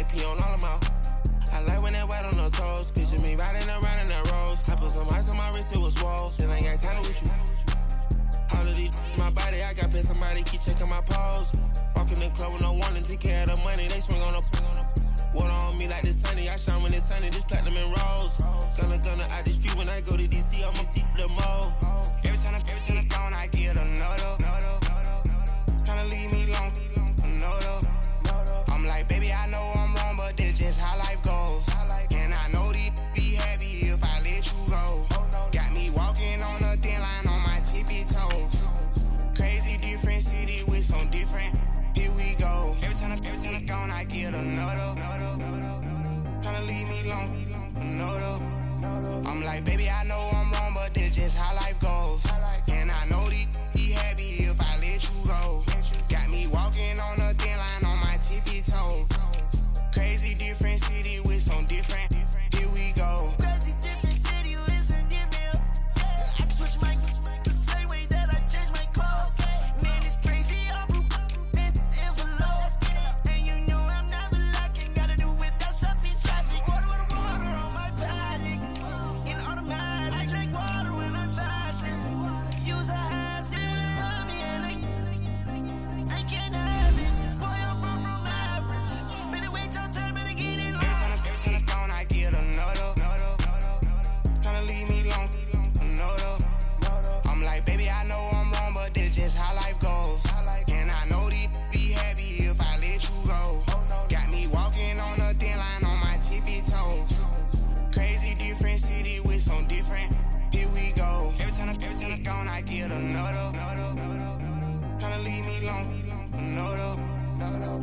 AP on all of them out. I like when that white on the toes. Picture me riding around in that rose. I put some ice on my wrist, it was swole. Still ain't got time with you. All of these my body, I got pissed. Somebody keep checking my pose. Walk in the club with no warning, take care of the money. They swing on the water on me like the sunny. I shine when it's sunny, this platinum and rose. Gonna out the street when I go to DC, I'ma see the mode. Every time I'm gone, I get another. Tryna leave me alone, another. I'm like, baby, I know I'm wrong, but this just how life goes. And I know these be happy if I let you go. Got me walking on a thin line on my tippy toes. Crazy different city with some different. Here we go. Every time I'm gone, I get another. Tryna leave me alone, another. I'm like, baby, I know I'm wrong, but this just how life goes. And I know these be happy if I let you go. Got me walking on a thin line on my tippy toes. Crazy different city with some different. Here we go. Crazy different city with some different. I can switch my the same way that I change my clothes. Man, it's crazy. I'm in envelope. And you know I'm never lacking. Gotta do without stopping traffic. Water on my body. In automatic. I drink water when I'm fasting. Use a hat, on me and I can't have it. Boy, I'm far from average. Better wait your turn, better get in line. Every time I'm gone, I get another. Tryna leave me alone, another. I'm like, baby, I know I'm wrong, but this just how life goes. And I know these be happy if I let you go. Got me walking on a thin line on my tippy toes. Crazy different city with some different. Here we go. Every time I'm gone, I get another. Tryna leave me alone, another.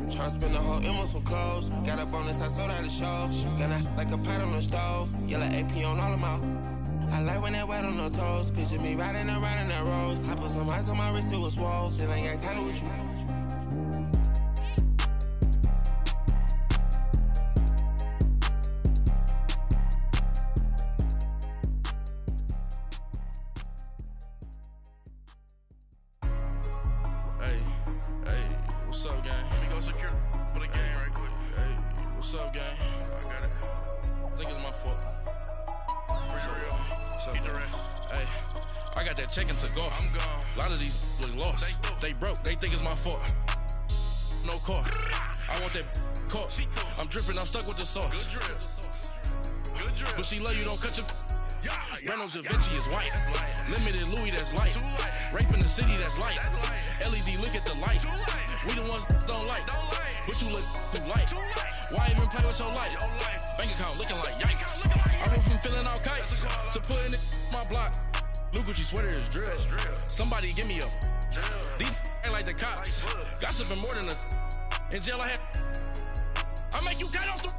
Tryna spend the whole M on some clothes. Got a bonus, I sold out the show. Got a, like a pot on the stove. Yellow AP on all of them out. I like when that white on the toes. Picture me riding around in that rose. I put some ice on my wrist, it was swole. Still ain't got time with you. What's up, gang? Let me go secure for the game right quick. Hey, what's up, gang? I got it. I think it's my fault. For real. What's up, the rest. Hey, I got that check-in to go. I'm gone. A lot of these look lost. They broke. They think it's my fault. No car. I want that caught. I'm dripping. I'm stuck with the sauce. Good drip. Good drip. But she love you. Don't cut your. Reynolds Da Vinci is white. Limited Louis, that's light. Rape in the city, that's light. LED, look at the light. We the ones don't like. But you look too light. Why even play with your life? Bank account looking like yikes. I went from filling out kites to putting it in my block. New Gucci sweater is drill. Somebody give me a. These ain't like the cops. Gossiping more than a. In jail I had. I make you cut off the.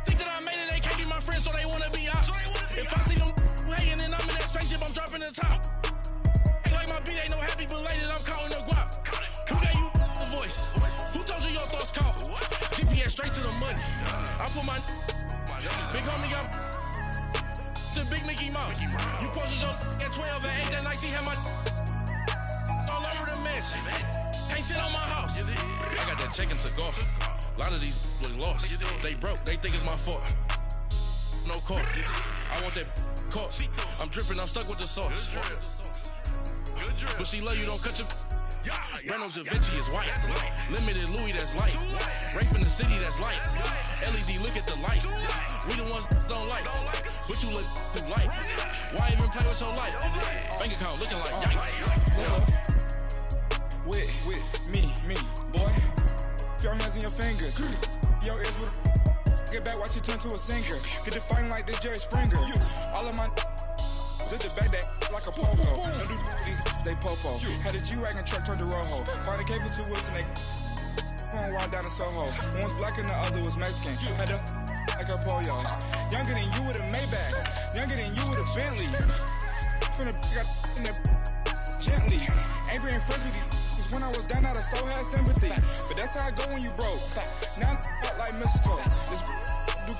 Think that I made it, they can't be my friends, so they wanna be ops. If I see them hating and I'm in that spaceship, I'm dropping the top. Ain't like my beat, ain't no happy belated, I'm counting the guap. Who gave you the voice? Who told you your thoughts count? GPS straight to the money. I put my big homie got the big Mickey Mouse. You posted your at 12 and 8 that night, she had my all over the mansion. Can't sit on my house. I got that check-in to go. A lot of these look lost. They broke, they think it's my fault. No car. I want that caught. I'm dripping, I'm stuck with the sauce. But she love you, don't cut your. Reynolds Da Vinci is white. Limited Louis, that's light. Rape in the city, that's light. LED, look at the light. We the ones don't like. But you look too light. Why even play with your life? Bank account looking like yikes. With me, boy. Your hands in your fingers. Your ears with get back, watch you turn to a singer. Get the fighting like this Jerry Springer. All of my zip the back that like a popo. Don't do these they popo. Had a G-Wagon truck turned to Rojo. Find a cable 2 wheels and they going wild down in Soho. One was black and the other was Mexican. Had a like a pollo. Younger than you with a Maybach. Younger than you with a Bentley. From the got in the gently. Angry and friends with these. When I was down out of soul had sympathy. But that's how I go when you broke. Now I'm like mistletoe. This do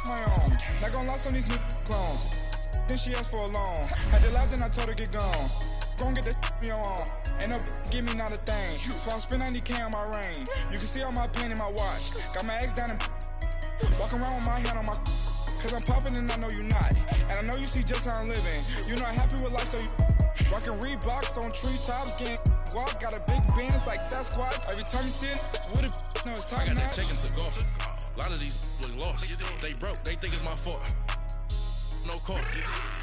my own. Not gonna lost on these new clones. Then she asked for a loan. Had to laugh, then I told her get gone. Gon' get that me on. Ain't no give me not a thing. So I spend 90K on my ring. You can see all my pain in my watch. Got my ex down and walking around with my hand on my. Cause I'm popping and I know you not. And I know you see just how I'm living. You're not happy with life, so you rockin' Reeboks on treetops, getting walk. Got a big bands like Sasquatch. Every time you see it, with it, no, it's top I got notch. that check into golf. A lot of these look lost. They broke. They think it's my fault. No court.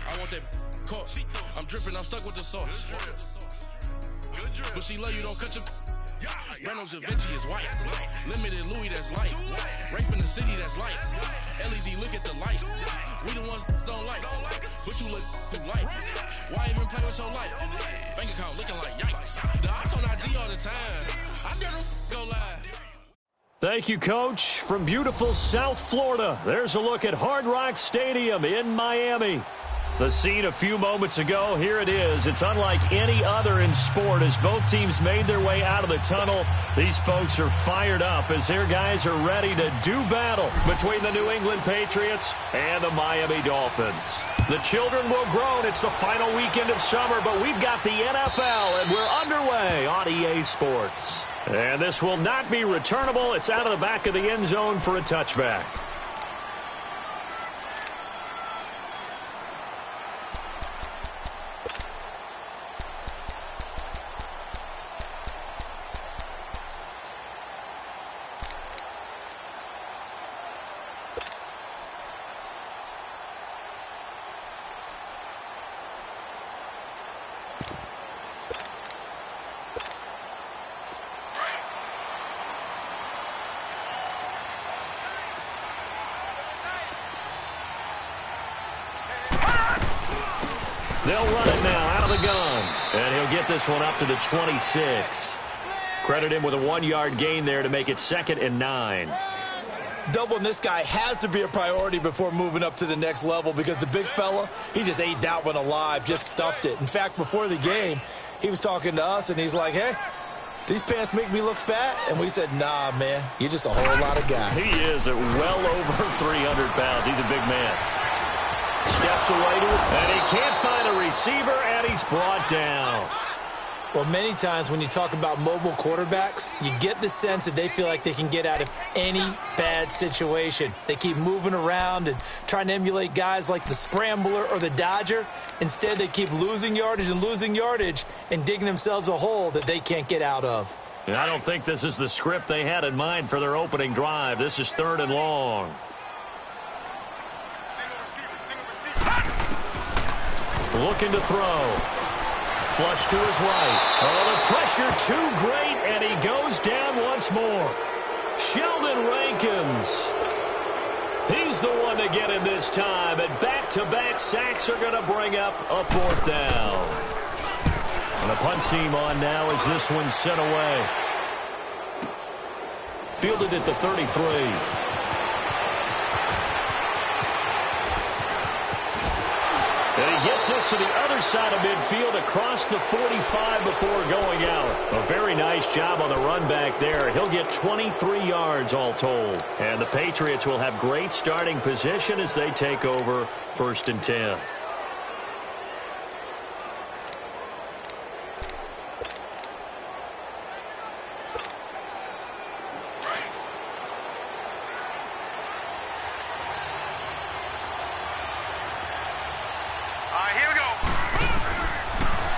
I want that court. I'm dripping. I'm stuck with the sauce. But she love you. Don't cut your. Reynolds Da Vinci is white. Limited Louis, that's light. Rape in the city, that's light. LED, look at the light. We the ones don't like. But you look too light. Why even play with your life? Bank account looking like yikes. The ops on IG all the time. I dare them go live. Thank you, Coach. From beautiful South Florida, there's a look at Hard Rock Stadium in Miami. The scene a few moments ago, here it is. It's unlike any other in sport as both teams made their way out of the tunnel. These folks are fired up as their guys are ready to do battle between the New England Patriots and the Miami Dolphins. The children will groan. It's the final weekend of summer, but we've got the NFL, and we're underway on EA Sports. And this will not be returnable. It's out of the back of the end zone for a touchback. They'll run it now out of the gun. And he'll get this one up to the 26. Credit him with a 1-yard gain there to make it 2nd and 9. Doubling this guy has to be a priority before moving up to the next level because the big fella, he just ate that one alive, just stuffed it. In fact, before the game, he was talking to us, and he's like, hey, these pants make me look fat? And we said, nah, man, you're just a whole lot of guy. He is at well over 300 pounds. He's a big man. Steps away to it, and he can't find a receiver, and he's brought down. Well, many times when you talk about mobile quarterbacks, you get the sense that they feel like they can get out of any bad situation. They keep moving around and trying to emulate guys like the Scrambler or the Dodger. Instead, they keep losing yardage and digging themselves a hole that they can't get out of. And I don't think this is the script they had in mind for their opening drive. This is 3rd and long. Looking to throw. Flush to his right. Oh, the pressure too great, and he goes down once more. Sheldon Rankins. He's the one to get him this time, and back-to-back sacks are going to bring up a 4th down. And the punt team on now as this one's sent away. Fielded at the 33. And he gets us to the other side of midfield across the 45 before going out. A very nice job on the run back there. He'll get 23 yards all told. And the Patriots will have great starting position as they take over 1st and 10.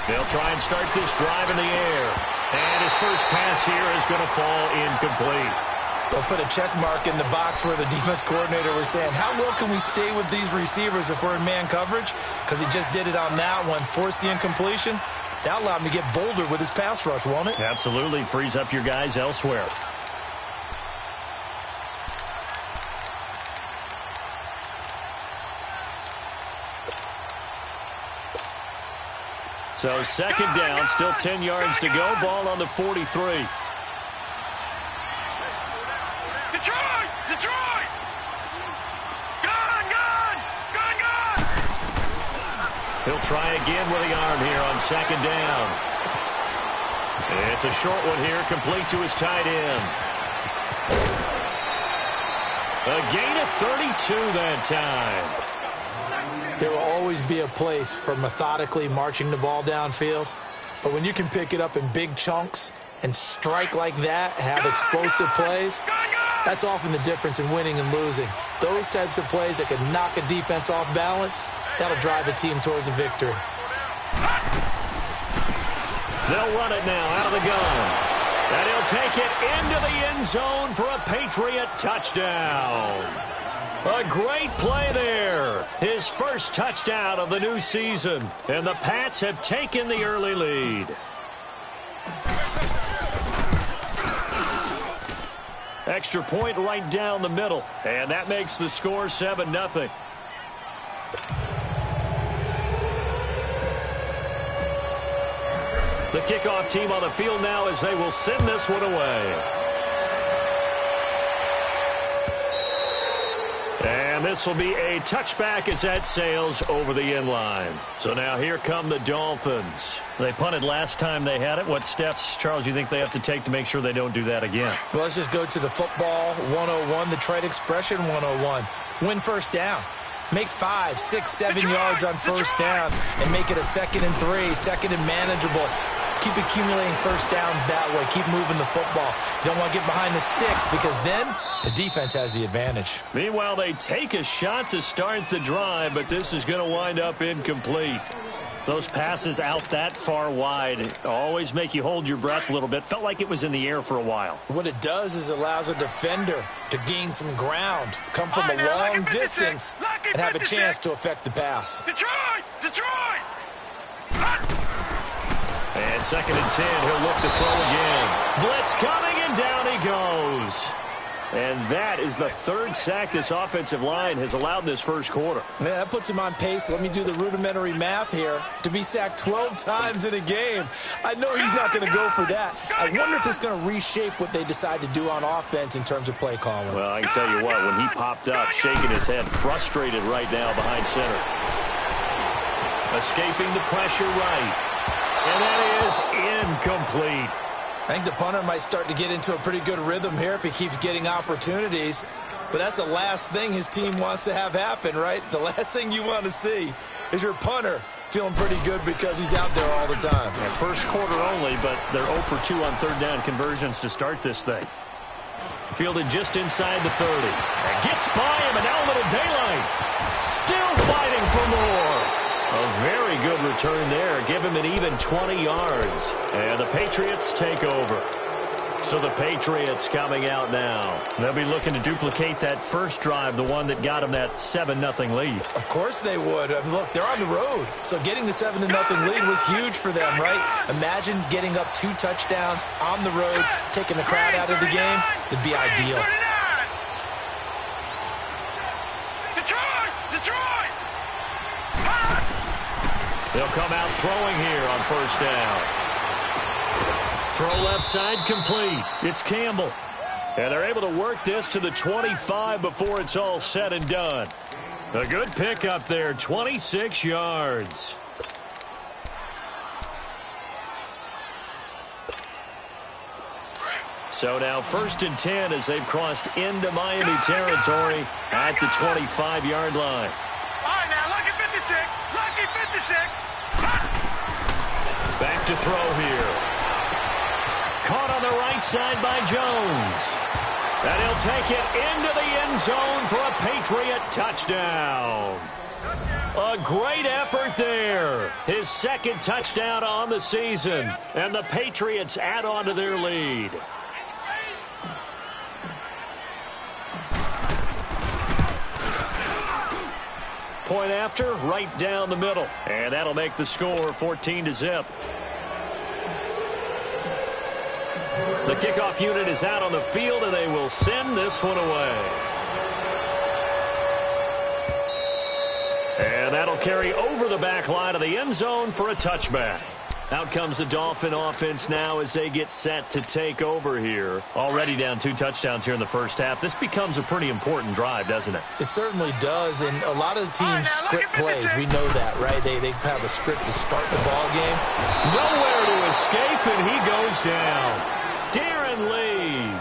They'll try and start this drive in the air. And his first pass here is going to fall incomplete. They'll put a check mark in the box where the defense coordinator was saying, how well can we stay with these receivers if we're in man coverage? Because he just did it on that one, forced the incompletion. That allowed him to get bolder with his pass rush, won't it? Absolutely. Frees up your guys elsewhere. So 2nd down, still 10 yards to go. Ball on the 43. Detroit! Gun! He'll try again with the arm here on 2nd down. It's a short one here, complete to his tight end. A gain of 32 that time. There will always be a place for methodically marching the ball downfield. But when you can pick it up in big chunks and strike like that, have explosive plays, that's often the difference in winning and losing. Those types of plays that can knock a defense off balance, that'll drive a team towards a victory. They'll run it now out of the gun. And he'll take it into the end zone for a Patriot touchdown. A great play there. His first touchdown of the new season. And the Pats have taken the early lead. Extra point right down the middle. And that makes the score 7-0. The kickoff team on the field now as they will send this one away. And this will be a touchback as that sails over the end line. So now here come the Dolphins. They punted last time they had it. What steps, Charles, you think they have to take to make sure they don't do that again? Well, let's just go to the football 101, the trade expression 101. Win first down. Make 5, 6, 7 yards on first down and make it a 2nd and 3, 2nd and manageable. Keep accumulating first downs that way. Keep moving the football. You don't want to get behind the sticks because then the defense has the advantage. Meanwhile, they take a shot to start the drive, but this is going to wind up incomplete. Those passes out that far wide always make you hold your breath a little bit. Felt like it was in the air for a while. What it does is allows a defender to gain some ground, come from a long distance, and have a chance to affect the pass. Detroit! And 2nd and 10, he'll look to throw again. Blitz coming, and down he goes. And that is the 3rd sack this offensive line has allowed in this first quarter. Man, that puts him on pace. Let me do the rudimentary math here. To be sacked 12 times in a game. I know he's not going to go for that. I wonder if it's going to reshape what they decide to do on offense in terms of play calling. Well, I can tell you what, when he popped up, shaking his head, frustrated right now behind center. Escaping the pressure right. And that is incomplete. I think the punter might start to get into a pretty good rhythm here if he keeps getting opportunities. But that's the last thing his team wants to have happen, right? The last thing you want to see is your punter feeling pretty good because he's out there all the time. Yeah, first quarter only, but they're 0 for 2 on 3rd down conversions to start this thing. Fielded just inside the 30. And gets by him, and now a little daylight. Still fighting for more. A very good return there. Give him an even 20 yards. And the Patriots take over. So the Patriots coming out now. They'll be looking to duplicate that first drive, the one that got them that 7-0 lead. Of course they would. I mean, look, they're on the road. So getting the 7-0 lead was huge for them, right? Imagine getting up 2 touchdowns on the road, taking the crowd out of the game. It'd be ideal. Detroit! They'll come out throwing here on first down. Throw left side complete. It's Campbell. And they're able to work this to the 25 before it's all said and done. A good pickup there, 26 yards. So now 1st and 10 as they've crossed into Miami territory at the 25-yard line. All right, now, lucky 56. Lucky 56. Back to throw here. Caught on the right side by Jones. And he'll take it into the end zone for a Patriot touchdown. A great effort there. His 2nd touchdown on the season. And the Patriots add on to their lead. Point after, right down the middle. And that'll make the score 14-0. The kickoff unit is out on the field, and they will send this one away. And that'll carry over the back line of the end zone for a touchback. Out comes the Dolphin offense now as they get set to take over here. Already down 2 touchdowns here in the first half. This becomes a pretty important drive, doesn't it? It certainly does, and a lot of the teams script plays. We know that, right? They have a script to start the ball game. Nowhere to escape, and he goes down. Darren Lee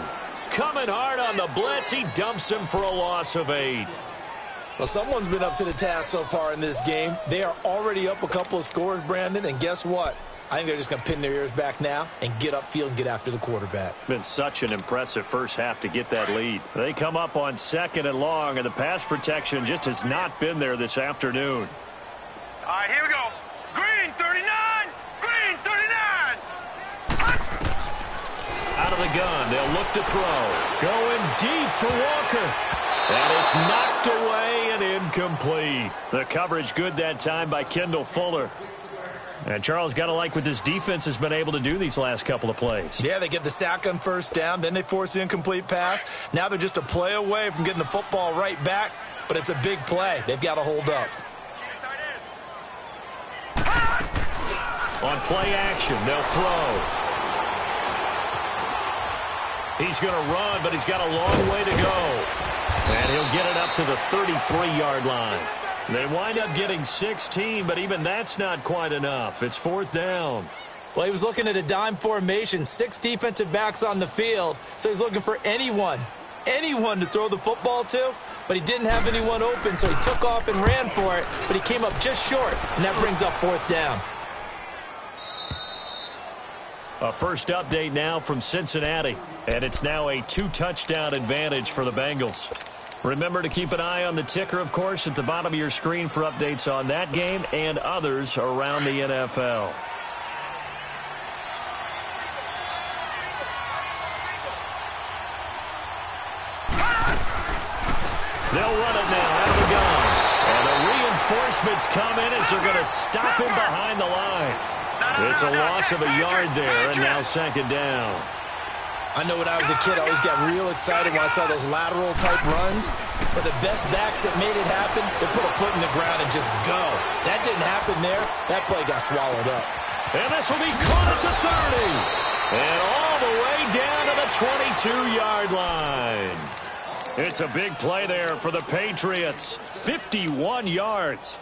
coming hard on the blitz. He dumps him for a loss of 8. Well, someone's been up to the task so far in this game. They are already up a couple of scores, Brandon, and guess what? I think they're just going to pin their ears back now and get upfield and get after the quarterback. Been such an impressive first half to get that lead. They come up on 2nd and long, and the pass protection just has not been there this afternoon. All right, here we go. Green 39! Green 39! Out of the gun, they'll look to throw. Going deep for Walker. And it's knocked away and incomplete. The coverage good that time by Kendall Fuller. And Charles, got to like what this defense has been able to do these last couple of plays. Yeah, they get the sack on first down, then they force the incomplete pass. Now they're just a play away from getting the football right back, but it's a big play. They've got to hold up. On play action, they'll throw. He's going to run, but he's got a long way to go. And he'll get it up to the 33-yard line. They wind up getting 16, but even that's not quite enough. It's 4th down. Well, he was looking at a dime formation, 6 defensive backs on the field, so he's looking for anyone to throw the football to, but he didn't have anyone open, so he took off and ran for it, but he came up just short, and that brings up 4th down. A first update now from Cincinnati, and it's now a 2-touchdown advantage for the Bengals. Remember to keep an eye on the ticker, of course, at the bottom of your screen for updates on that game and others around the NFL. They'll run it now out of the gun. And the reinforcements come in as they're going to stop him behind the line. It's a loss of a yard there, and now 2nd down. I know when I was a kid, I always got real excited when I saw those lateral-type runs. But the best backs that made it happen, they put a foot in the ground and just go. That didn't happen there. That play got swallowed up. And this will be caught at the 30. And all the way down to the 22-yard line. It's a big play there for the Patriots. 51 yards.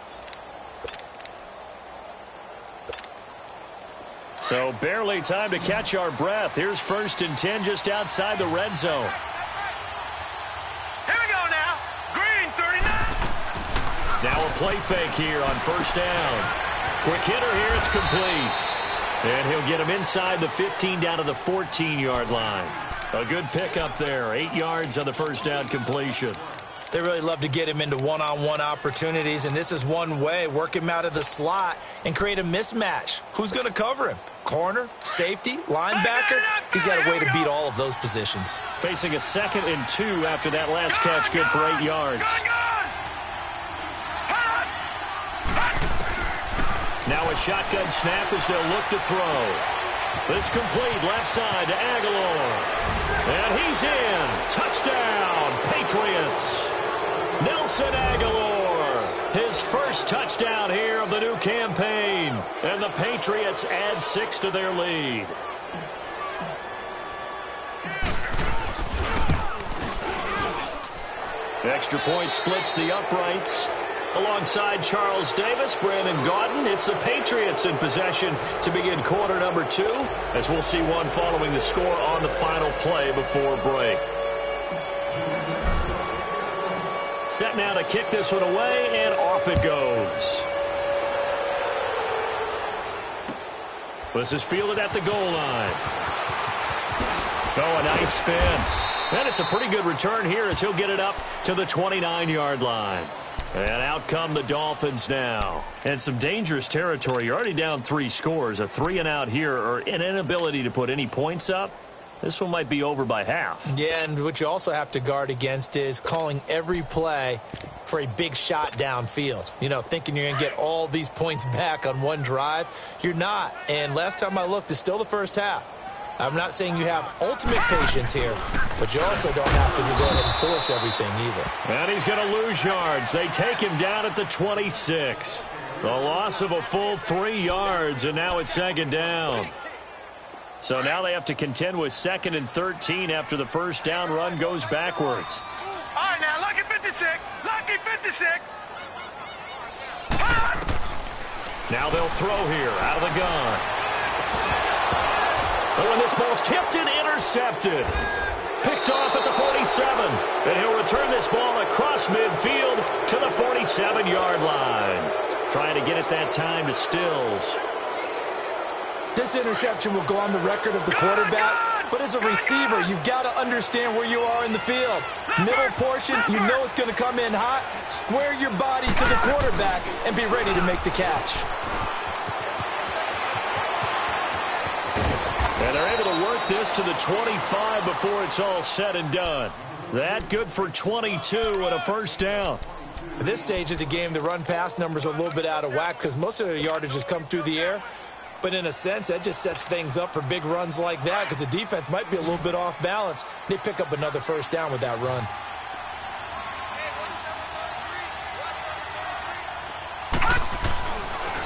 So barely time to catch our breath. Here's 1st and 10 just outside the red zone. Here we go now. Green 39! Now a play fake here on 1st down. Quick hitter here, it's complete. And he'll get him inside the 15 down to the 14-yard line. A good pickup there. 8 yards on the 1st down completion. They really love to get him into one-on-one opportunities, and this is one way. Work him out of the slot and create a mismatch. Who's going to cover him? Corner, safety, linebacker? He's got a way to beat all of those positions. Facing a 2nd and 2 after that last catch, good for 8 yards. Now a shotgun snap as they'll look to throw. This complete left side to Aguilar. And he's in. Touchdown, Patriots. Nelson Aguilar, his first touchdown here of the new campaign. And the Patriots add 6 to their lead. Extra point splits the uprights. Alongside Charles Davis, Brandon Gaudin, it's the Patriots in possession to begin quarter number 2, as we'll see one following the score on the final play before break. Set now to kick this one away, and off it goes. This is fielded at the goal line. Oh, a nice spin. And it's a pretty good return here as he'll get it up to the 29-yard line. And out come the Dolphins now. And some dangerous territory. You're already down 3 scores. A 3-and-out here, or an inability to put any points up. This one might be over by half. Yeah, and what you also have to guard against is calling every play for a big shot downfield. You know, thinking you're going to get all these points back on one drive. You're not. And last time I looked, it's still the first half. I'm not saying you have ultimate patience here, but you also don't have to go ahead and force everything either. And he's going to lose yards. They take him down at the 26. The loss of a full 3 yards, and now it's 2nd down. So now they have to contend with 2nd and 13 after the first down run goes backwards. All right, now, lucky 56. Lucky 56. Now they'll throw here out of the gun. Oh, and this ball's tipped and intercepted. Picked off at the 47. And he'll return this ball across midfield to the 47-yard line. Trying to get it that time to Stills. This interception will go on the record of the quarterback, but as a receiver, you've got to understand where you are in the field. Middle portion, you know it's going to come in hot. Square your body to the quarterback and be ready to make the catch. And they're able to work this to the 25 before it's all said and done. That good for 22 and a first down. At this stage of the game, the run-pass numbers are a little bit out of whack because most of their yardage has come through the air. But in a sense, that just sets things up for big runs like that because the defense might be a little bit off balance. They pick up another first down with that run.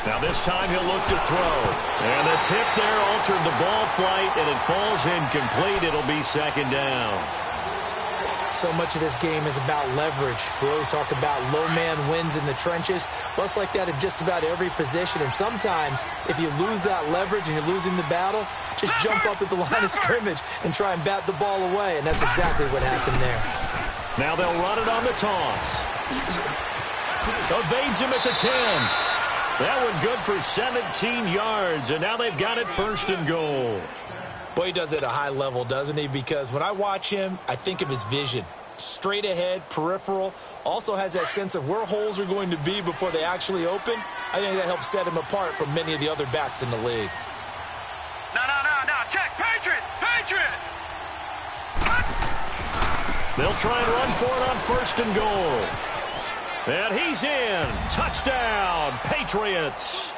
Now this time he'll look to throw. And the tip there altered the ball flight, and it falls incomplete. It'll be second down. So much of this game is about leverage. We always talk about low man wins in the trenches. Well, it's like that in just about every position. And sometimes, if you lose that leverage and you're losing the battle, just jump up at the line of scrimmage and try and bat the ball away. And that's exactly what happened there. Now they'll run it on the toss. Evades him at the 10. That one good for 17 yards, and now they've got it first and goal. Boy, he does it at a high level, doesn't he? Because when I watch him, I think of his vision. Straight ahead, peripheral, also has that sense of where holes are going to be before they actually open. I think that helps set him apart from many of the other backs in the league. No, check, Patriot! They'll try and run for it on first and goal. And he's in. Touchdown, Patriots.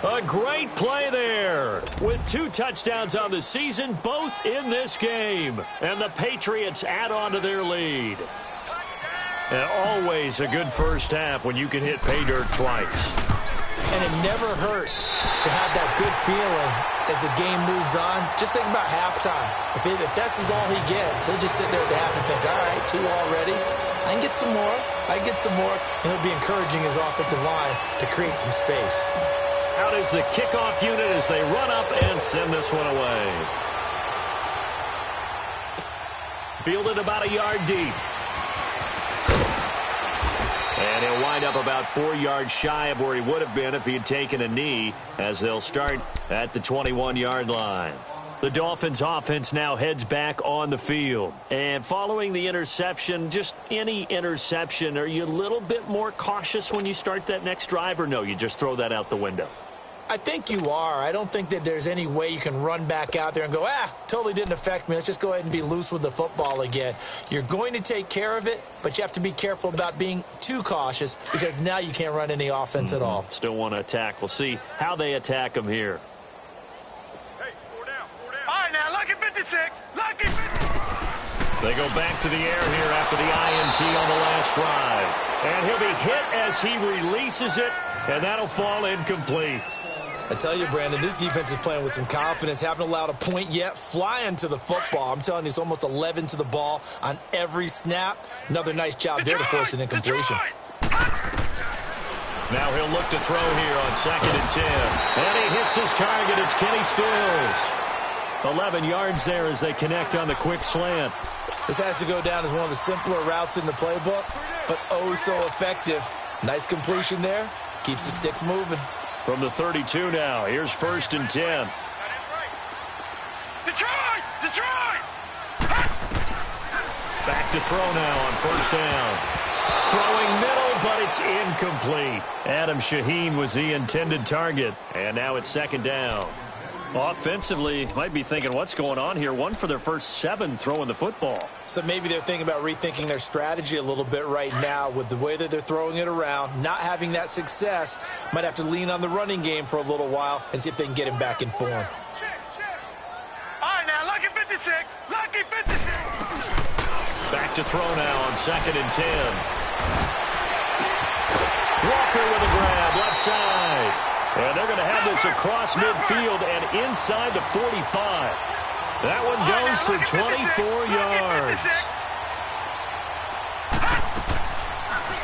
A great play there with 2 touchdowns on the season, both in this game. And the Patriots add on to their lead. And always a good first half when you can hit pay dirt twice. And it never hurts to have that good feeling as the game moves on. Just think about halftime. If that's all he gets, he'll just sit there at the half and think, all right, 2 already. I can get some more. And he'll be encouraging his offensive line to create some space. Out is the kickoff unit as they run up and send this one away. Fielded about a yard deep. And he'll wind up about 4 yards shy of where he would have been if he had taken a knee, as they'll start at the 21-yard line. The Dolphins' offense now heads back on the field. And following the interception, just any interception, are you a little bit more cautious when you start that next drive, or no, you just throw that out the window? I think you are. I don't think that there's any way you can run back out there and go, totally didn't affect me. Let's just go ahead and be loose with the football again. You're going to take care of it, but you have to be careful about being too cautious because now you can't run any offense at all. Still want to attack. We'll see how they attack them here. Lucky 56! Lucky 56! They go back to the air here after the INT on the last drive. And he'll be hit as he releases it, and that'll fall incomplete. I tell you, Brandon, this defense is playing with some confidence. Haven't allowed a point yet. Flying to the football. I'm telling you, it's almost 11 to the ball on every snap. Another nice job there to force an incompletion. Now he'll look to throw here on 2nd and 10. And he hits his target. It's Kenny Stills. 11 yards there as they connect on the quick slant. This has to go down as one of the simpler routes in the playbook, but oh so effective. Nice completion there. Keeps the sticks moving. From the 32 now, here's 1st and 10. Detroit! Back to throw now on 1st down. Throwing middle, but it's incomplete. Adam Shaheen was the intended target, and now it's 2nd down. Offensively, might be thinking, what's going on here? 1 for their first 7 throwing the football. So maybe they're thinking about rethinking their strategy a little bit right now with the way that they're throwing it around, not having that success. Might have to lean on the running game for a little while and see if they can get him back in form. All right, now, lucky 56! Lucky 56! Back to throw now on 2nd and 10. Walker with a grab, left side. And they're going to have this across midfield and inside the 45. That one goes for 24 yards.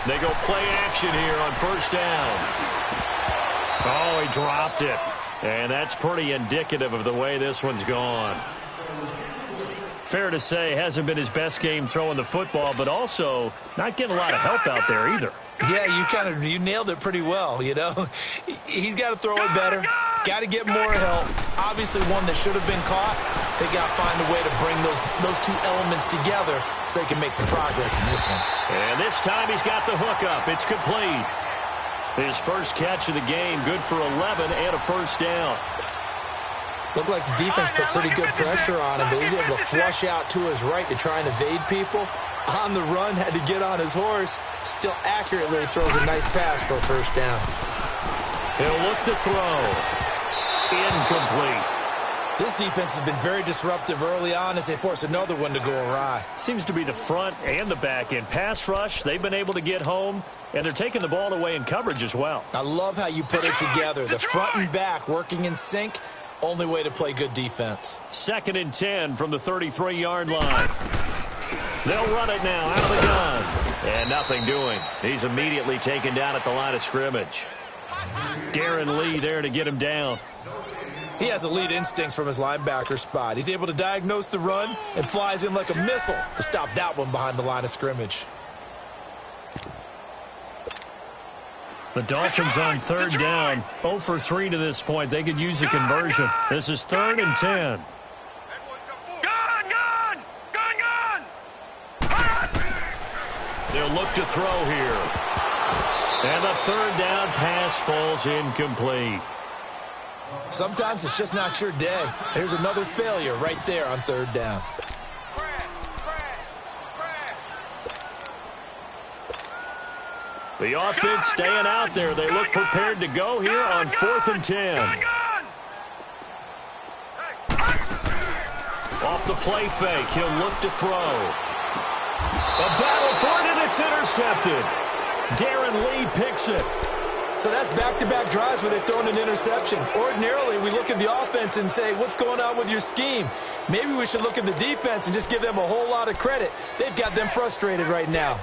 They go play action here on 1st down. Oh, he dropped it. And that's pretty indicative of the way this one's gone. Fair to say, hasn't been his best game throwing the football, but also not getting a lot of help out there either. Yeah, you nailed it pretty well, you know. He's got to throw it better. Got got to get more help. Obviously one that should have been caught. They got to find a way to bring those two elements together so they can make some progress in this one. And this time he's got the hookup. It's complete. His first catch of the game, good for 11 and a first down. Looked like the defense put pretty good pressure on him, but he's able to flush out to his right to try and evade people. On the run, had to get on his horse. Still accurately throws a nice pass for a first down. He'll look to throw. Incomplete. This defense has been very disruptive early on as they force another one to go awry. Seems to be the front and the back end. Pass rush, they've been able to get home, and they're taking the ball away in coverage as well. I love how you put it together. The front and back working in sync. Only way to play good defense. 2nd and 10 from the 33-yard line. They'll run it now out of the gun. And nothing doing. He's immediately taken down at the line of scrimmage. Darren Lee there to get him down. He has elite instincts from his linebacker spot. He's able to diagnose the run and flies in like a missile to stop that one behind the line of scrimmage. The Dolphins on 3rd down. 0 for 3 to this point. They could use a conversion. This is 3rd and 10. They'll look to throw here. And the 3rd down pass falls incomplete. Sometimes it's just not your day. Here's another failure right there on 3rd down. The offense staying out there. They look prepared to go here on 4th and 10. Off the play fake, he'll look to throw. A battle for it, and it's intercepted. Darren Lee picks it. So that's back-to-back drives where they've thrown an interception. Ordinarily, we look at the offense and say, what's going on with your scheme? Maybe we should look at the defense and just give them a whole lot of credit. They've got them frustrated right now.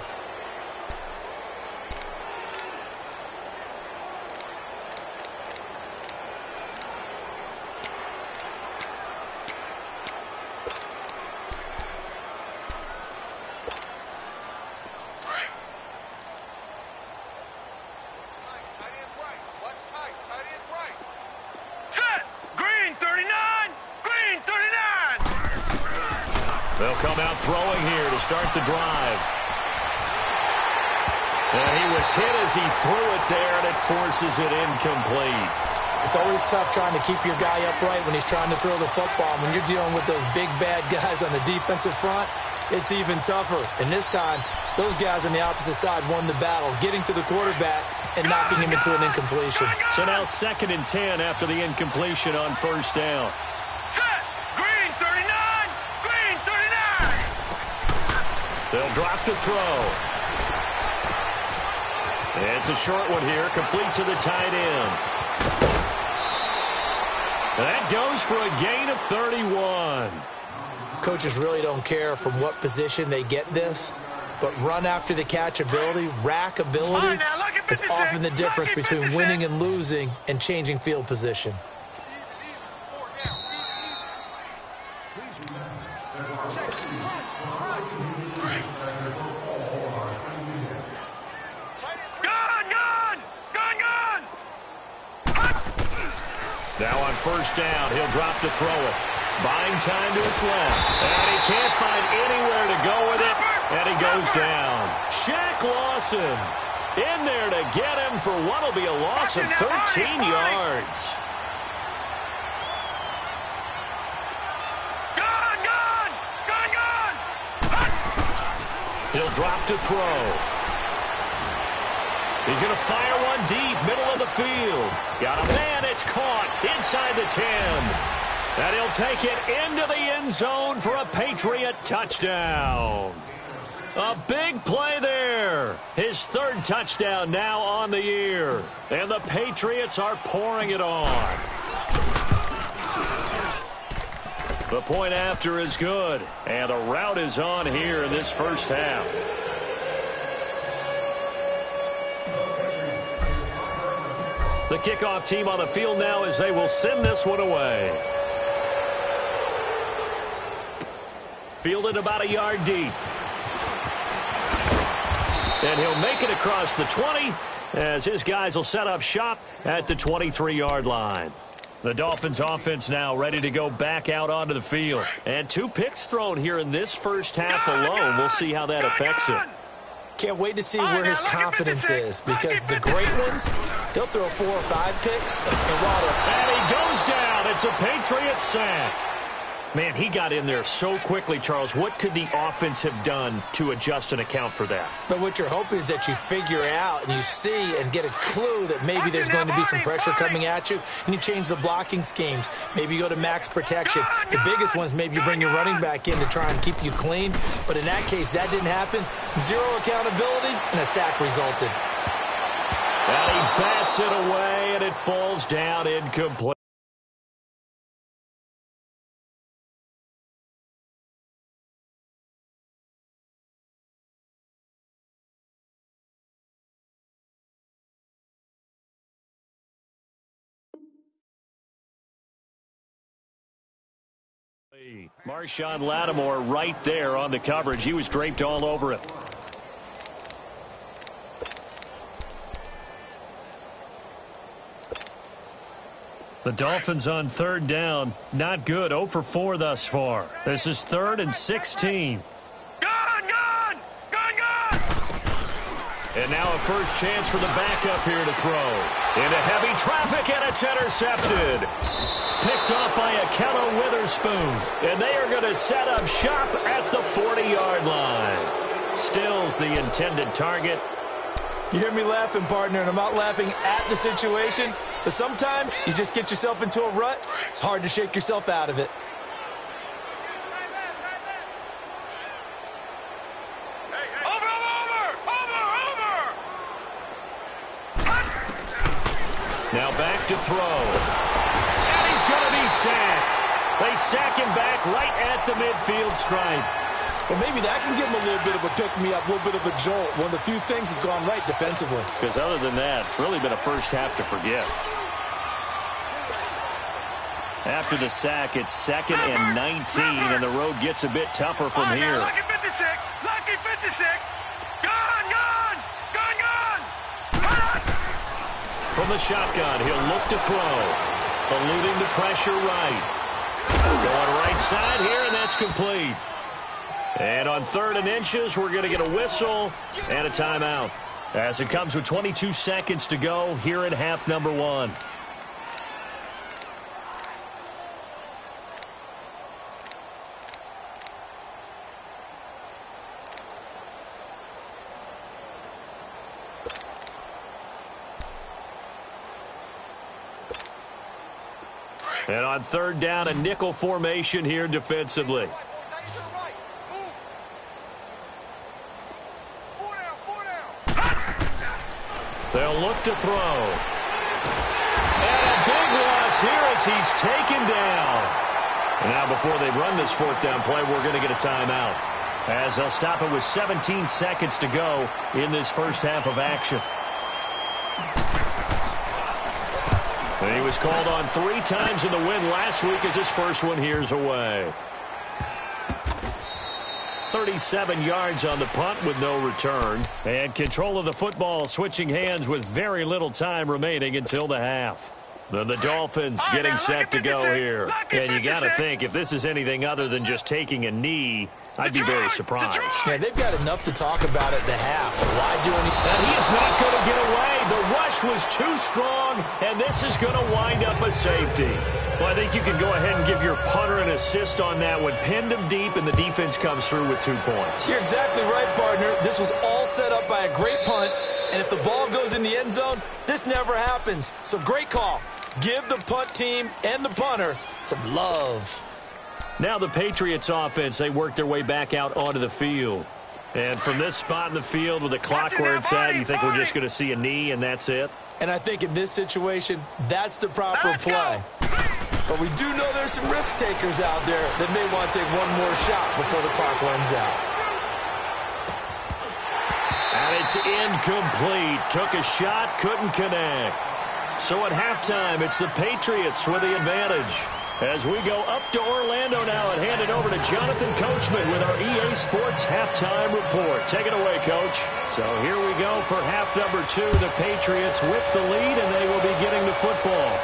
They'll come out throwing here to start the drive. And he was hit as he threw it there, and it forces it incomplete. It's always tough trying to keep your guy upright when he's trying to throw the football. When you're dealing with those big, bad guys on the defensive front, it's even tougher. And this time, those guys on the opposite side won the battle, getting to the quarterback and knocking him into an incompletion. So now 2nd and 10 after the incompletion on 1st down. They'll drop to throw. It's a short one here, complete to the tight end. That goes for a gain of 31. Coaches really don't care from what position they get this, but run after the catch ability, rack ability, is often the difference between winning and losing and changing field position. Now on 1st down, he'll drop to throw it. Buying time to his left. And he can't find anywhere to go with it. And he goes down. Shaq Lawson in there to get him for what will be a loss of 13 yards. He'll drop to throw. He's going to fire one deep, middle of the field. Got a man, it's caught inside the 10. And he'll take it into the end zone for a Patriot touchdown. A big play there. His 3rd touchdown now on the year. And the Patriots are pouring it on. The point after is good. And a rout is on here in this first half. The kickoff team on the field now as they will send this one away. Fielded about a yard deep. And he'll make it across the 20 as his guys will set up shop at the 23-yard line. The Dolphins offense now ready to go back out onto the field. And 2 picks thrown here in this first half alone. We'll see how that affects it. Can't wait to see where his confidence is, because the great ones, they'll throw 4 or 5 picks. And he goes down. It's a Patriot sack. Man, he got in there so quickly, Charles. What could the offense have done to adjust and account for that? But what you're hoping is that you figure out and you see and get a clue that maybe there's going to be some pressure coming at you, and you change the blocking schemes. Maybe you go to max protection. The biggest one is maybe you bring your running back in to try and keep you clean. But in that case, that didn't happen. 0 accountability, and a sack resulted. And he bats it away, and it falls down incomplete. Marshawn Lattimore right there on the coverage. He was draped all over it. The Dolphins on 3rd down. Not good. 0 for 4 thus far. This is 3rd and 16. Gone! And now a first chance for the backup here to throw. Into heavy traffic, and it's intercepted. Picked off by Akello Witherspoon. And they are going to set up shop at the 40-yard line. Stills the intended target. You hear me laughing, partner, and I'm not laughing at the situation. But sometimes you just get yourself into a rut. It's hard to shake yourself out of it. Now back to throw. And he's going to be sacked. They sack him back right at the midfield stripe. Well, maybe that can give him a little bit of a pick-me-up, a little bit of a jolt. One of the few things has gone right defensively. Because other than that, it's really been a first half to forget. After the sack, it's 2nd and 19, and the road gets a bit tougher from here. Lucky 56! Lucky 56! Gone! From the shotgun, he'll look to throw. Eluding the pressure right. Going right side here, and that's complete. And on 3rd and inches, we're going to get a whistle and a timeout, as it comes with 22 seconds to go here in half number 1. And on 3rd down, a nickel formation here defensively. They'll look to throw. And a big loss here as he's taken down. And now before they run this 4th down play, we're going to get a timeout, as they'll stop it with 17 seconds to go in this first half of action. And he was called on 3 times in the win last week, as his first one here's away. 37 yards on the punt with no return. And control of the football switching hands with very little time remaining until the half. Then the Dolphins getting set to go here. And you got to think, if this is anything other than just taking a knee, I'd be very surprised. Yeah, they've got enough to talk about at the half. Why do anything? And he is not going to get away. The rush was too strong, and this is going to wind up a safety. Well, I think you can go ahead and give your punter an assist on that one. Pinned him deep, and the defense comes through with 2 points. You're exactly right, partner. This was all set up by a great punt, and if the ball goes in the end zone, this never happens. So great call. Give the punt team and the punter some love. Now the Patriots offense, they work their way back out onto the field. And from this spot in the field with the clock where it's at, you think we're just going to see a knee and that's it? And I think in this situation, that's the proper play. But we do know there's some risk takers out there that may want to take one more shot before the clock runs out. And it's incomplete. Took a shot, couldn't connect. So at halftime, it's the Patriots with the advantage. As we go up to Orlando now and hand it over to Jonathan Coachman with our EA Sports Halftime Report. Take it away, Coach. So here we go for half number 2. The Patriots with the lead, and they will be getting the football.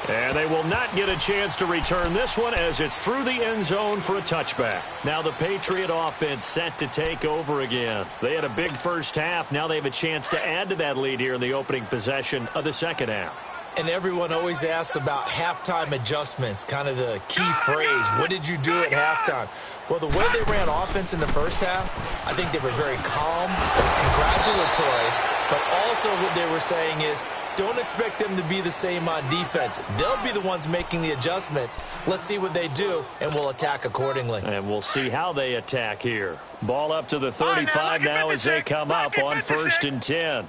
And they will not get a chance to return this one as it's through the end zone for a touchback. Now the Patriot offense set to take over again. They had a big first half. Now they have a chance to add to that lead here in the opening possession of the second half. And everyone always asks about halftime adjustments, kind of the key phrase. What did you do at halftime? Well, the way they ran offense in the first half, I think they were very calm, congratulatory, but also what they were saying is, don't expect them to be the same on defense. They'll be the ones making the adjustments. Let's see what they do, and we'll attack accordingly. And we'll see how they attack here. Ball up to the 35 now as they come up on 1st and 10.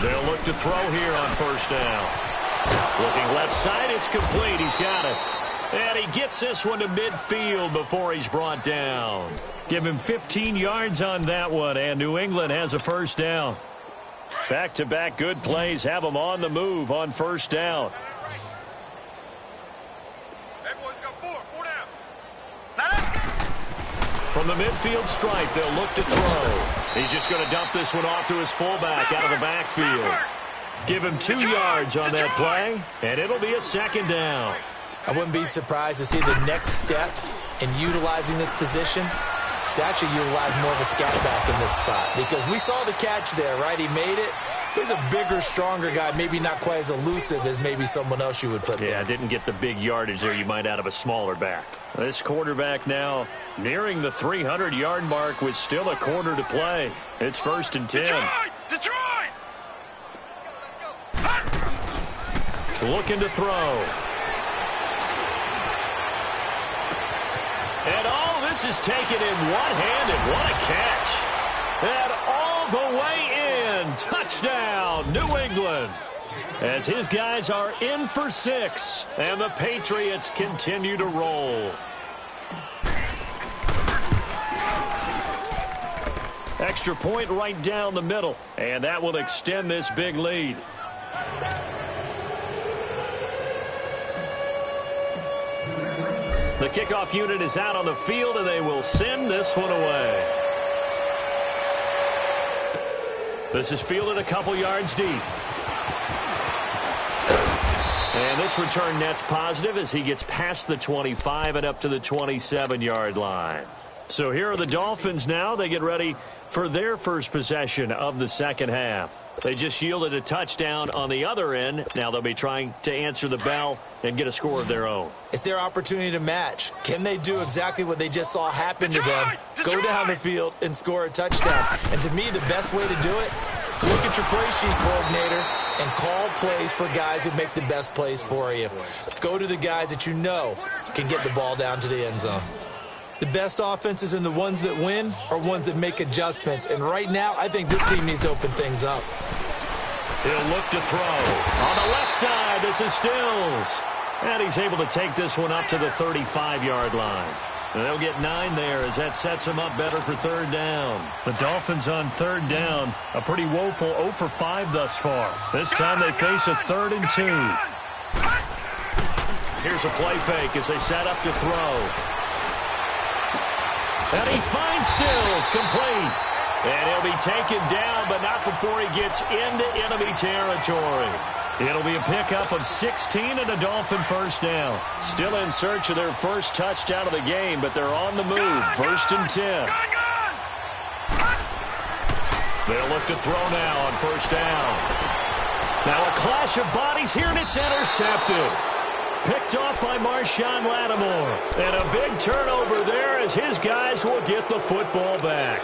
They'll look to throw here on 1st down. Looking left side, it's complete. He's got it. And he gets this one to midfield before he's brought down. Give him 15 yards on that one, and New England has a 1st down. Back-to-back good plays have them on the move on 1st down. From the midfield stripe, they'll look to throw. He's just going to dump this one off to his fullback out of the backfield. Give him 2 yards on that play, and it'll be a 2nd down. I wouldn't be surprised to see the next step in utilizing this position. It's actually utilize more of a scat back in this spot because we saw the catch there, right? He made it. He's a bigger, stronger guy, maybe not quite as elusive as maybe someone else you would put there. Yeah, didn't get the big yardage there you might out of a smaller back. This quarterback now nearing the 300-yard mark with still a quarter to play. It's 1st and 10. Detroit! Looking to throw. And all this is taken in one-handed. What a catch. And all the way in. Touchdown, New England. As his guys are in for 6. And the Patriots continue to roll. Extra point right down the middle. And that will extend this big lead. The kickoff unit is out on the field, and they will send this one away. This is fielded a couple yards deep. And this return net's positive as he gets past the 25 and up to the 27-yard line. So here are the Dolphins now. They get ready for their first possession of the second half. They just yielded a touchdown on the other end. Now they'll be trying to answer the bell and get a score of their own. It's their opportunity to match. Can they do exactly what they just saw happen to them? Go down the field and score a touchdown. And to me, the best way to do it, look at your play sheet coordinator and call plays for guys who make the best plays for you. Go to the guys that you know can get the ball down to the end zone. The best offenses and the ones that win are ones that make adjustments. And right now, I think this team needs to open things up. He'll look to throw. On the left side, this is Stills. And he's able to take this one up to the 35-yard line. And they'll get 9 there as that sets them up better for 3rd down. The Dolphins on 3rd down, a pretty woeful 0 for 5 thus far. This time they face a 3rd and 2. Here's a play fake as they set up to throw. And he finds Stills, complete. And he'll be taken down, but not before he gets into enemy territory. It'll be a pickup of 16 and a Dolphin 1st down. Still in search of their first touchdown of the game, but they're on the move. 1st and 10. They'll look to throw now on 1st down. Now a clash of bodies here, and it's intercepted. Picked off by Marshawn Lattimore. And a big turnover there as his guys will get the football back.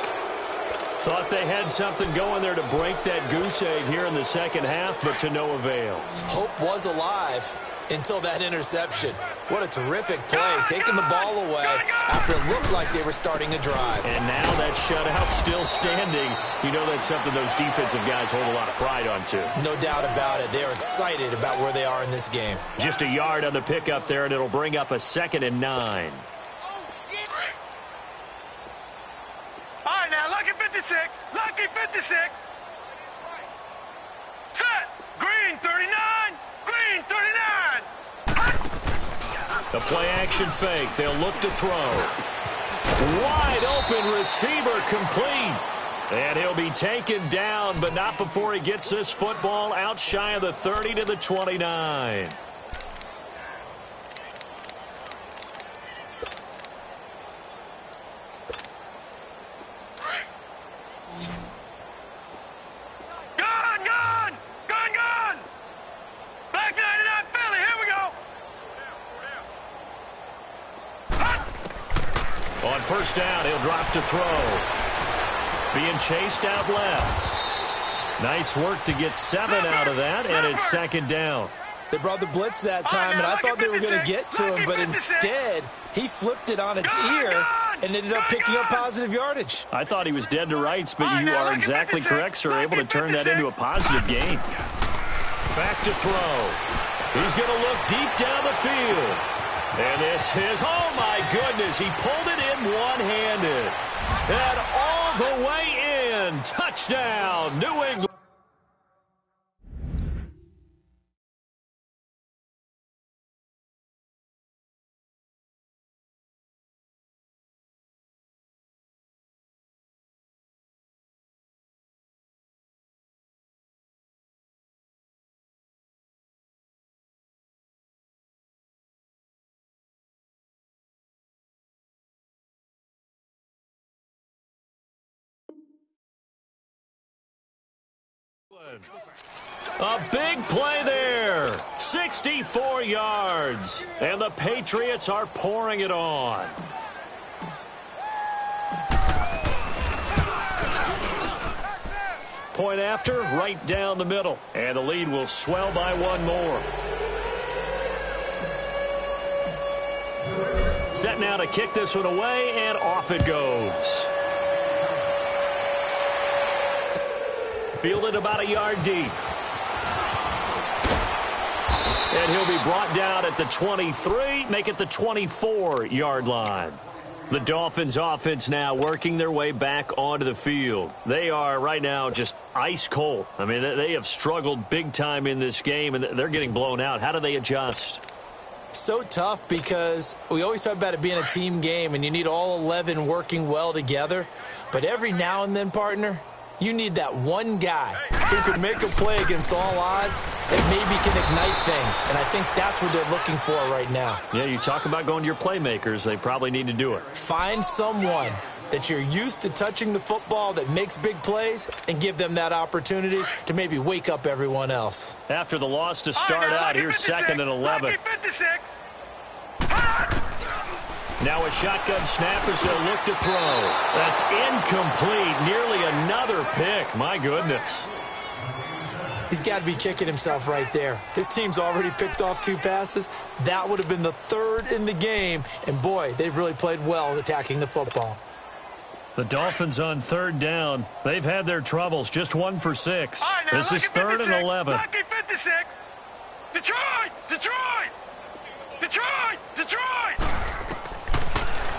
Thought they had something going there to break that goose egg here in the second half, but to no avail. Hope was alive until that interception. What a terrific play, taking the ball away after it looked like they were starting a drive. And now that shutout still standing. You know that's something those defensive guys hold a lot of pride on, too. No doubt about it. They're excited about where they are in this game. Just a yard on the pickup there, and it'll bring up a 2nd and 9. All right, now, lucky 56. Lucky 56. Set. Green 39. Green 39. The play-action fake. They'll look to throw. Wide open receiver complete. And he'll be taken down, but not before he gets this football out shy of the 30 to the 29. Gun! Back 99 Philly, here we go! On first down, he'll drop to throw. Being chased out left. Nice work to get 7 out of that, and it's second down. They brought the blitz that time, and I thought they were going to get to him, but instead, he flipped it on its ear and ended up picking up positive yardage. I thought he was dead to rights, but you are exactly correct, sir. Able to turn that into a positive gain. Back to throw. He's going to look deep down the field. And this is, oh my goodness, he pulled it in one-handed. And all the way in. Touchdown, New England. A big play there. 64 yards. And the Patriots are pouring it on. Point after, right down the middle. And the lead will swell by one more. Set now to kick this one away, and off it goes. Fielded about a yard deep. And he'll be brought down at the 23, make it the 24-yard line. The Dolphins offense now working their way back onto the field. They are right now just ice cold. I mean, they have struggled big time in this game, and they're getting blown out. How do they adjust? So tough because we always talk about it being a team game, and you need all 11 working well together. But every now and then, partner, you need that one guy who can make a play against all odds and maybe can ignite things. And I think that's what they're looking for right now. Yeah, you talk about going to your playmakers. They probably need to do it. Find someone that you're used to touching the football that makes big plays and give them that opportunity to maybe wake up everyone else. After the loss to start out, here's 2nd and 11. Now a shotgun snap as they'll look to throw. That's incomplete. Nearly another pick. My goodness. He's got to be kicking himself right there. His team's already picked off 2 passes. That would have been the 3rd in the game. And, boy, they've really played well attacking the football. The Dolphins on 3rd down. They've had their troubles. Just 1 for 6. This is 3rd and 11. Lucky 56. Detroit!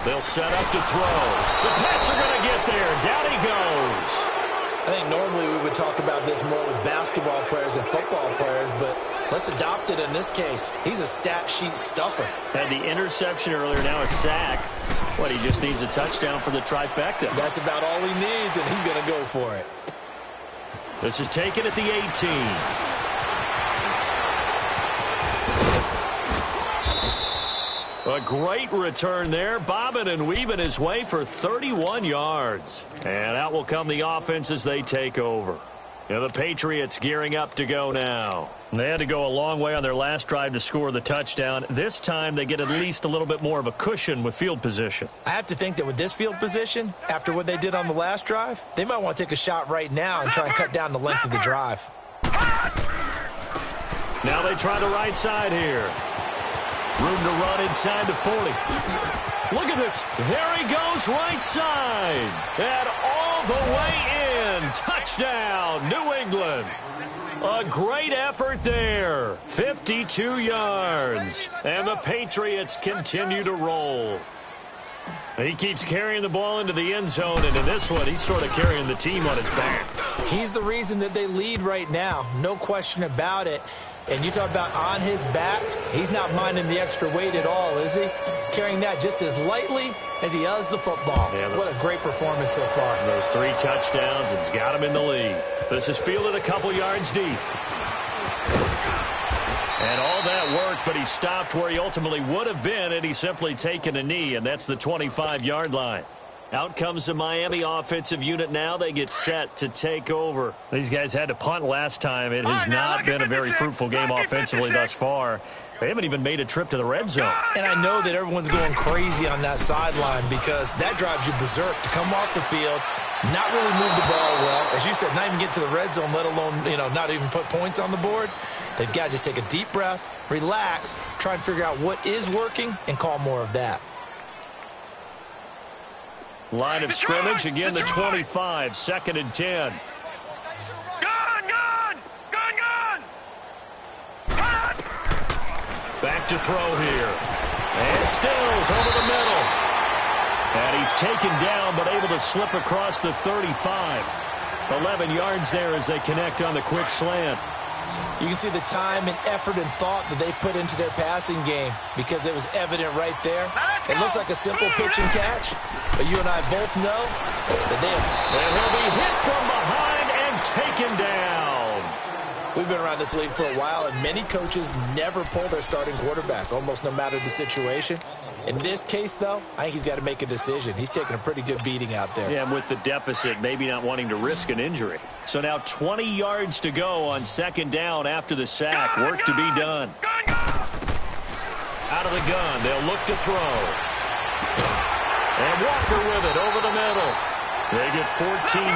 They'll set up to throw. The Pats are going to get there. Down he goes. I think normally we would talk about this more with basketball players and football players, but let's adopt it in this case. He's a stat sheet stuffer. Had the interception earlier, now a sack. What, he just needs a touchdown for the trifecta. That's about all he needs, and he's going to go for it. This is taken at the 18. A great return there, bobbing and weaving his way for 31 yards. And out will come the offense as they take over. And the Patriots gearing up to go now. They had to go a long way on their last drive to score the touchdown. This time they get at least a little bit more of a cushion with field position. I have to think that with this field position, after what they did on the last drive, they might want to take a shot right now and try and cut down the length of the drive. Now they try the right side here. Room to run inside the 40. Look at this. There he goes, right side. And all the way in. Touchdown, New England. A great effort there. 52 yards. And the Patriots continue to roll. He keeps carrying the ball into the end zone, and in this one, he's sort of carrying the team on his back. He's the reason that they lead right now. No question about it. And you talk about on his back, he's not minding the extra weight at all, is he? Carrying that just as lightly as he does the football. Yeah, what a great performance so far. Those 3 touchdowns, it's got him in the lead. This is fielded a couple yards deep. And all that work, but he stopped where he ultimately would have been, and he's simply taken a knee, and that's the 25-yard line. Out comes the Miami offensive unit now. They get set to take over. These guys had to punt last time. It has not been a very fruitful game offensively thus far. They haven't even made a trip to the red zone. And I know that everyone's going crazy on that sideline because that drives you berserk to come off the field, not really move the ball well. As you said, not even get to the red zone, let alone, not even put points on the board. They've got to just take a deep breath, relax, try and figure out what is working, and call more of that. Line of scrimmage, again the 25, 2nd and 10. Back to throw here. And Stills over the middle. And he's taken down, but able to slip across the 35. 11 yards there as they connect on the quick slant. You can see the time and effort and thought that they put into their passing game because it was evident right there. It looks like a simple pitch and catch, but you and I both know that they have... And he'll be hit from behind and taken down. We've been around this league for a while, and many coaches never pull their starting quarterback, almost no matter the situation. In this case, though, I think he's got to make a decision. He's taking a pretty good beating out there. Yeah, and with the deficit, maybe not wanting to risk an injury. So now 20 yards to go on 2nd down after the sack. Work to be done. Out of the gun, they'll look to throw. And Walker with it over the middle. They get 14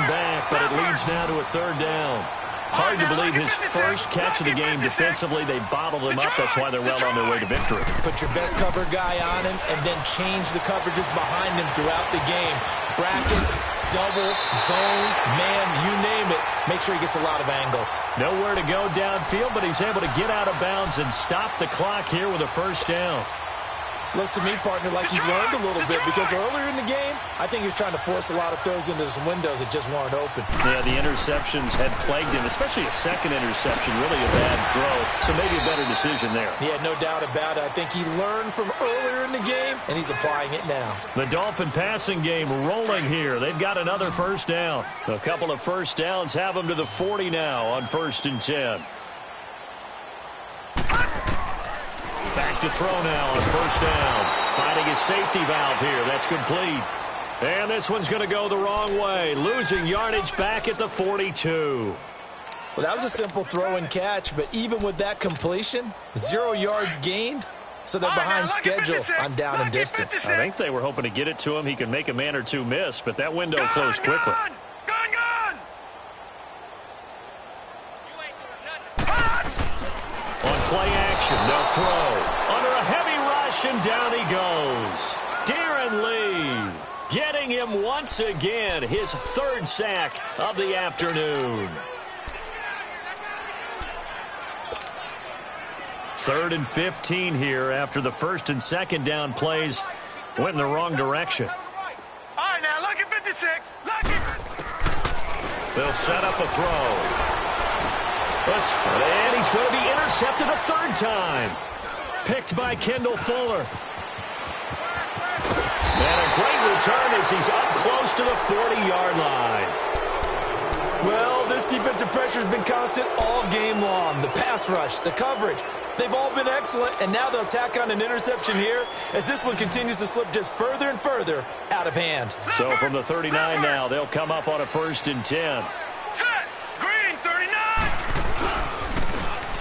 back, but it leads now to a 3rd down. Hard to believe his first catch of the game defensively. They bottled him up. That's why they're well on their way to victory. Put your best cover guy on him and then change the coverages behind him throughout the game. Brackets, double, zone, man, you name it. Make sure he gets a lot of angles. Nowhere to go downfield, but he's able to get out of bounds and stop the clock here with a 1st down. Looks to me, partner, like he's learned a little bit because earlier in the game, I think he was trying to force a lot of throws into some windows that just weren't open. Yeah, the interceptions had plagued him, especially a 2nd interception, really a bad throw. So maybe a better decision there. Yeah, no doubt about it. I think he learned from earlier in the game, and he's applying it now. The Dolphin passing game rolling here. They've got another 1st down. A couple of 1st downs have them to the 40 now on 1st and 10. Back to throw now on 1st down. Finding his safety valve here. That's complete. And this one's going to go the wrong way. Losing yardage back at the 42. Well, that was a simple throw and catch, but even with that completion, 0 yards gained, so they're behind schedule on down and distance. I think they were hoping to get it to him. He could make a man or two miss, but that window closed quickly. On play action, they'll throw. Under a heavy rush, and down he goes. Darren Lee getting him once again, his 3rd sack of the afternoon. 3rd and 15 here after the 1st and 2nd down plays went in the wrong direction. All right, now, look at 56. Look at... They'll set up a throw. And he's going to be intercepted a 3rd time. Picked by Kendall Fuller. And a great return as he's up close to the 40-yard line. Well, this defensive pressure has been constant all game long. The pass rush, the coverage, they've all been excellent, and now they'll tack on an interception here as this one continues to slip just further and further out of hand. So from the 39 now, they'll come up on a 1st and 10.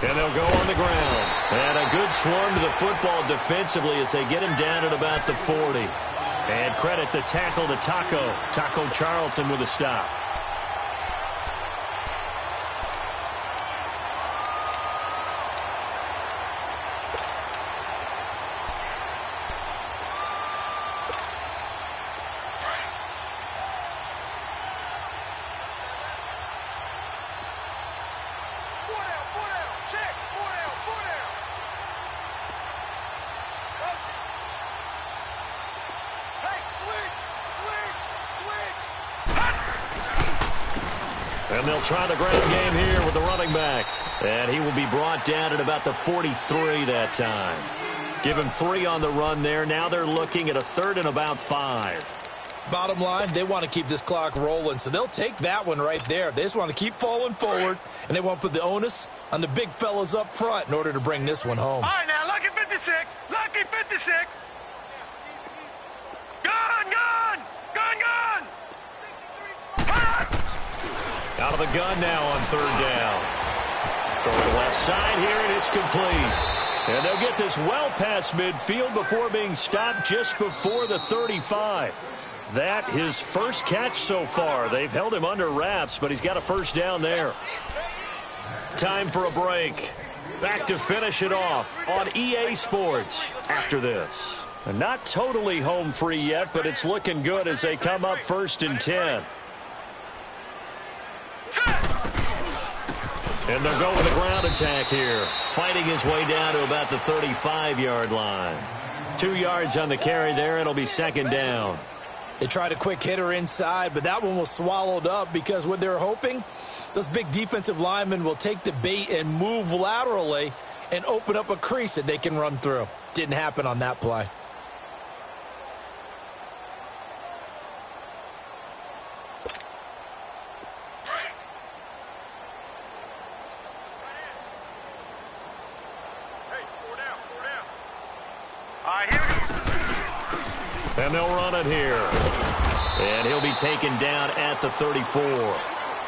And they'll go on the ground. And a good swarm to the football defensively as they get him down at about the 40. And credit the tackle to Taco Charlton with a stop. And they'll try the ground game here with the running back. And he will be brought down at about the 43 that time. Give him 3 on the run there. Now they're looking at a 3rd and about 5. Bottom line, they want to keep this clock rolling, so they'll take that one right there. They just want to keep falling forward, and they want to put the onus on the big fellas up front in order to bring this one home. All right, now, lucky 56. Lucky 56. Gun, gun. Gun, gun. Out of the gun now on 3rd down. Throw to the left side here, and it's complete. And they'll get this well past midfield before being stopped just before the 35. That his first catch so far. They've held him under wraps, but he's got a 1st down there. Time for a break. Back to finish it off on EA Sports after this. And not totally home free yet, but it's looking good as they come up 1st and 10. And they'll go with a ground attack here. Fighting his way down to about the 35-yard line. 2 yards on the carry there. It'll be 2nd down. They tried a quick hitter inside, but that one was swallowed up because what they're hoping, those big defensive linemen will take the bait and move laterally and open up a crease that they can run through. Didn't happen on that play. And they'll run it here. And he'll be taken down at the 34.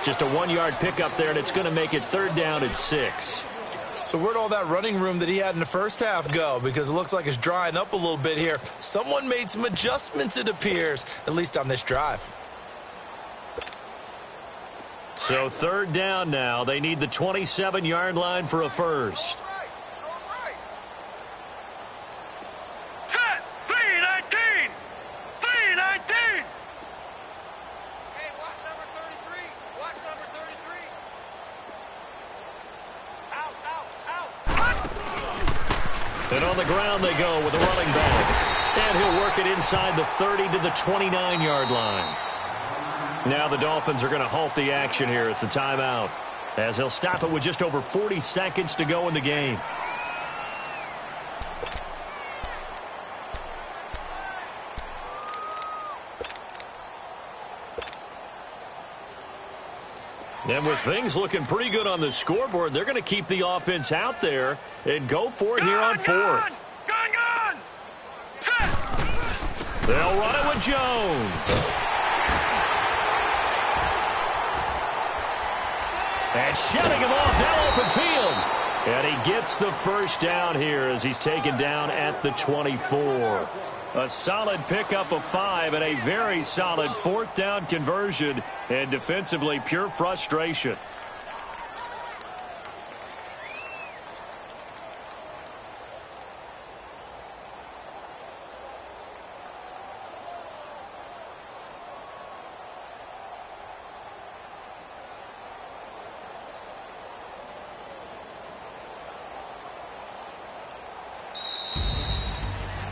Just a 1-yard pickup there, and it's going to make it 3rd down at 6. So where'd all that running room that he had in the first half go? Because it looks like it's drying up a little bit here. Someone made some adjustments, it appears, at least on this drive. So 3rd down now. They need the 27-yard line for a 1st. And on the ground they go with the running back. And he'll work it inside the 30 to the 29-yard line. Now the Dolphins are going to halt the action here. It's a timeout, as they'll stop it with just over 40 seconds to go in the game. And with things looking pretty good on the scoreboard, they're going to keep the offense out there and go for it here on 4th. Gun! They'll run it with Jones. And shutting him off down open field. And he gets the 1st down here as he's taken down at the 24. A solid pickup of 5 and a very solid 4th down conversion, and defensively pure frustration.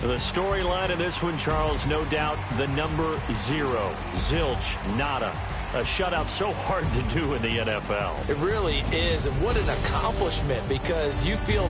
The storyline of this one, Charles, no doubt the number 0. Zilch, nada. A shutout so hard to do in the NFL. It really is, and what an accomplishment, because you feel